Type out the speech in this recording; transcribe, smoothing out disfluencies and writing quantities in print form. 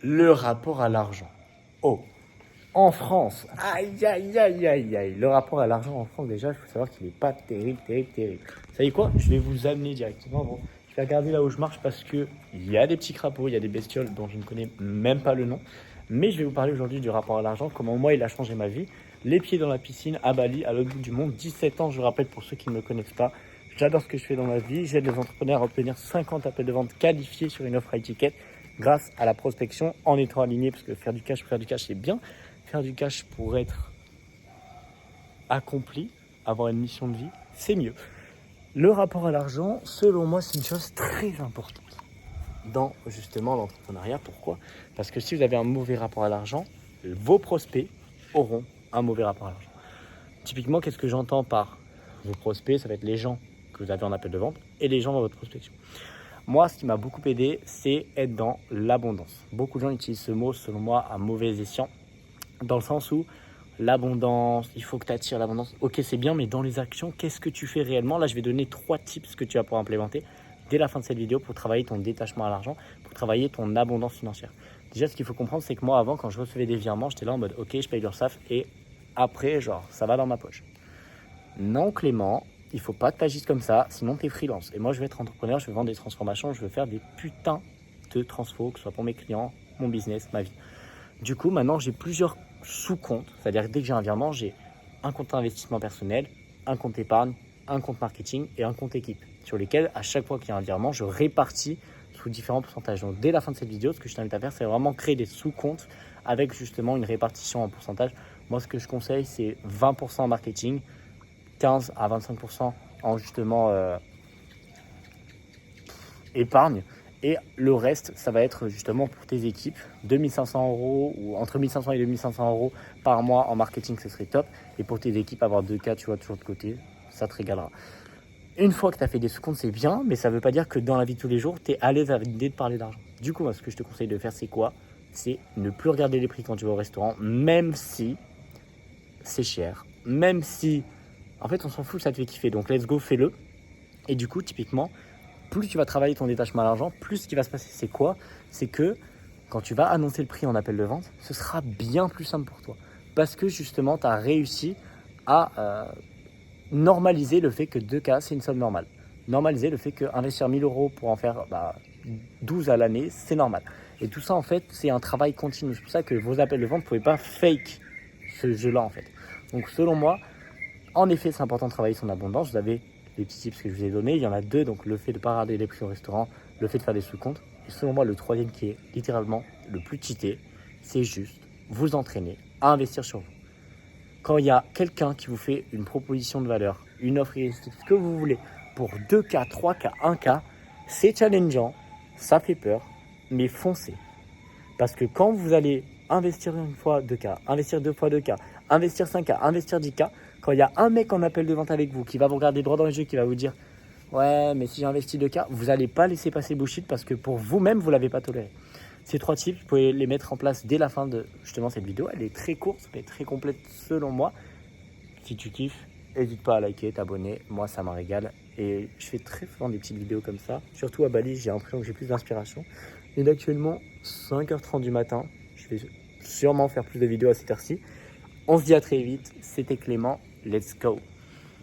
le rapport à l'argent. Oh, en France, aïe, aïe, aïe, aïe, aïe. Le rapport à l'argent en France, déjà, il faut savoir qu'il n'est pas terrible, terrible, terrible. Vous savez quoi? Je vais vous amener directement. Bon, je vais regarder là où je marche parce qu'il y a des petits crapauds, il y a des bestioles dont je ne connais même pas le nom. Mais je vais vous parler aujourd'hui du rapport à l'argent, comment moi il a changé ma vie. Les pieds dans la piscine à Bali, à l'autre bout du monde, 17 ans, je rappelle pour ceux qui ne me connaissent pas. J'adore ce que je fais dans ma vie. J'aide les entrepreneurs à obtenir 50 appels de vente qualifiés sur une offre high ticket grâce à la prospection en étant aligné, parce que faire du cash, c'est bien. Faire du cash pour être accompli, avoir une mission de vie, c'est mieux. Le rapport à l'argent, selon moi, c'est une chose très importante dans justement l'entrepreneuriat. Pourquoi? Parce que si vous avez un mauvais rapport à l'argent, vos prospects auront un mauvais rapport à l'argent. Typiquement, qu'est-ce que j'entends par vos prospects? Ça va être les gens que vous avez en appel de vente et les gens dans votre prospection. Moi, ce qui m'a beaucoup aidé, c'est être dans l'abondance. Beaucoup de gens utilisent ce mot, selon moi, à mauvais escient, dans le sens où l'abondance, il faut que tu attires l'abondance. Ok, c'est bien, mais dans les actions, qu'est-ce que tu fais réellement? Là, je vais donner 3 tips que tu vas pouvoir implémenter dès la fin de cette vidéo pour travailler ton détachement à l'argent, pour travailler ton abondance financière. Déjà, ce qu'il faut comprendre, c'est que moi, avant, quand je recevais des virements, j'étais là en mode, ok, je paye l'URSSAF et après, genre, ça va dans ma poche. Non, Clément, il ne faut pas que tu agisses comme ça, sinon tu es freelance. Et moi, je vais être entrepreneur, je vais vendre des transformations, je veux faire des putains de transfos, que ce soit pour mes clients, mon business, ma vie. Du coup, maintenant, j'ai plusieurs sous-comptes. C'est-à-dire que dès que j'ai un virement, j'ai un compte investissement personnel, un compte épargne, un compte marketing et un compte équipe, sur lesquels, à chaque fois qu'il y a un virement, je répartis sous différents pourcentages. Donc, dès la fin de cette vidéo, ce que je t'invite à faire, c'est vraiment créer des sous-comptes avec justement une répartition en pourcentage. Moi, ce que je conseille, c'est 20% en marketing, 15 à 25% en justement épargne. Et le reste, ça va être justement pour tes équipes, 2500 € ou entre 1500 et 2500 € par mois en marketing, ce serait top. Et pour tes équipes, avoir 2K, tu vois, toujours de côté, ça te régalera. Une fois que tu as fait des sous-comptes, c'est bien, mais ça ne veut pas dire que dans la vie de tous les jours, tu es à l'aise avec l'idée de parler d'argent. Du coup, moi, ce que je te conseille de faire, c'est quoi? C'est ne plus regarder les prix quand tu vas au restaurant, même si c'est cher, même si, en fait, on s'en fout, ça te fait kiffer. Donc, let's go, fais-le. Et du coup, typiquement, plus tu vas travailler ton détachement à l'argent, plus ce qui va se passer, c'est quoi? C'est que quand tu vas annoncer le prix en appel de vente, ce sera bien plus simple pour toi. Parce que justement, tu as réussi à normaliser le fait que 2K, c'est une somme normale. Normaliser le fait qu'investir 1000 € pour en faire 12 à l'année, c'est normal. Et tout ça, en fait, c'est un travail continu. C'est pour ça que vos appels de vente ne pouvaient pas fake ce jeu-là, en fait. Donc, selon moi, en effet, c'est important de travailler son abondance. Vous avez les petits tips que je vous ai donnés. Il y en a 2, donc le fait de ne pas regarder les prix au restaurant, le fait de faire des sous-comptes. Et selon moi, le 3e qui est littéralement le plus cheaté, c'est juste vous entraîner à investir sur vous. Quand il y a quelqu'un qui vous fait une proposition de valeur, une offre irrésistible, ce que vous voulez, pour 2K, 3K, 1K, c'est challengeant, ça fait peur, mais foncez. Parce que quand vous allez investir une fois 2K, investir 2 fois 2K, investir 5K, investir 10K, quand il y a un mec en appel de vente avec vous qui va vous regarder droit dans les yeux, qui va vous dire « Ouais, mais si j'investis 2K », vous n'allez pas laisser passer bullshit parce que pour vous-même, vous ne l'avez pas toléré. Ces 3 tips, vous pouvez les mettre en place dès la fin de justement cette vidéo. Elle est très courte, mais très complète selon moi. Si tu kiffes, n'hésite pas à liker, t'abonner. Moi, ça m'en régale. Et je fais très souvent des petites vidéos comme ça. Surtout à Bali, j'ai l'impression que j'ai plus d'inspiration. Il est actuellement 5h30 du matin. Je vais sûrement faire plus de vidéos à cette heure-ci. On se dit à très vite. C'était Clément. Let's go!